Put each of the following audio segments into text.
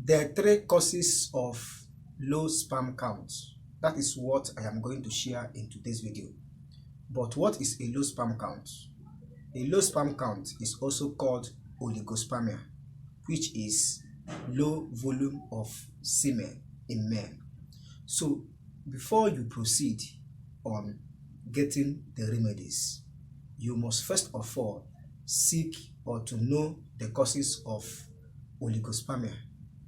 There are three causes of low sperm count. That is what I am going to share in today's video. But what is a low sperm count? A low sperm count is also called oligospermia, which is low volume of semen in men. So before you proceed on getting the remedies, you must first of all seek or to know the causes of oligospermia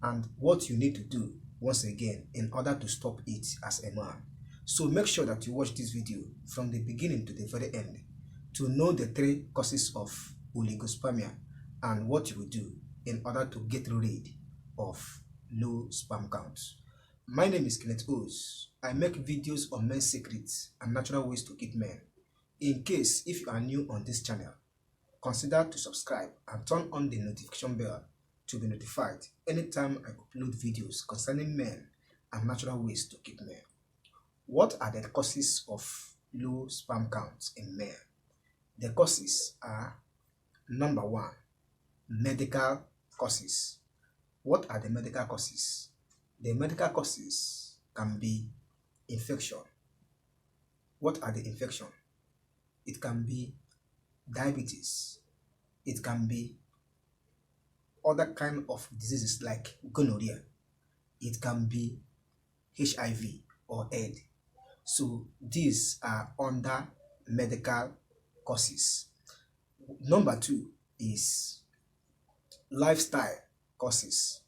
and what you need to do once again in order to stop it as a man. So make sure that you watch this video from the beginning to the very end to know the three causes of oligospermia and what you will do in order to get rid of low sperm counts. My name is Kenneth Os. I make videos on men's secrets and natural ways to keep men. In case if you are new on this channel, consider to subscribe and turn on the notification bell to be notified anytime I upload videos concerning men and natural ways to keep men. What are the causes of low sperm counts in men? The causes are: number one, medical causes. What are the medical causes? The medical causes can be infection. What are the infection? It can be diabetes. It can be other kind of diseases like gonorrhea. It can be HIV or AIDS. So these are under medical causes. Number two is lifestyle causes.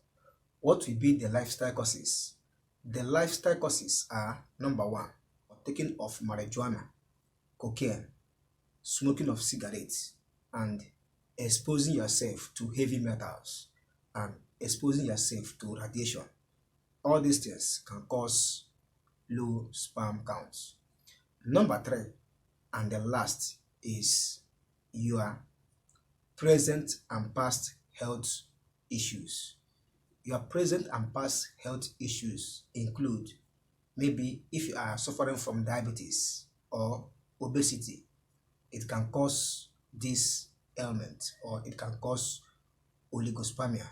What will be the lifestyle causes? The lifestyle causes are: number one, taking of marijuana, cocaine, smoking of cigarettes, and exposing yourself to heavy metals and exposing yourself to radiation. All these things can cause low sperm counts. Number three and the last is your present and past health issues. Your present and past health issues include maybe if you are suffering from diabetes or obesity, it can cause this ailment or it can cause oligospermia.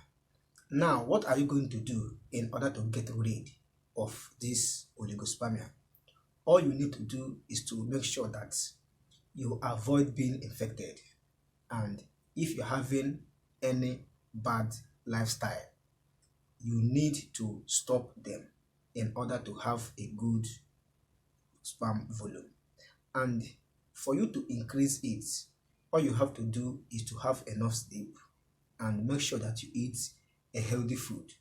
Now, what are you going to do in order to get rid of this oligospermia? All you need to do is to make sure that you avoid being infected, and if you're having any bad lifestyle, you need to stop them in order to have a good sperm volume. And for you to increase it, all you have to do is to have enough sleep and make sure that you eat a healthy food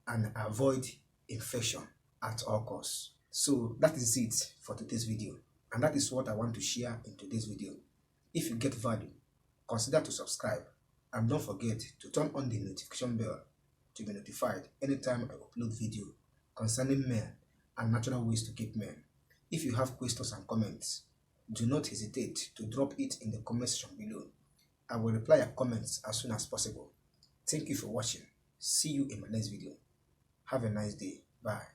and avoid infection at all costs. So that is it for today's video, and that is what I want to share in today's video. If you get value, consider to subscribe and don't forget to turn on the notification bell to be notified anytime I upload video concerning men and natural ways to keep men. If you have questions and comments, do not hesitate to drop it in the comment section below. I will reply your comments as soon as possible. Thank you for watching. See you in my next video. Have a nice day. Bye.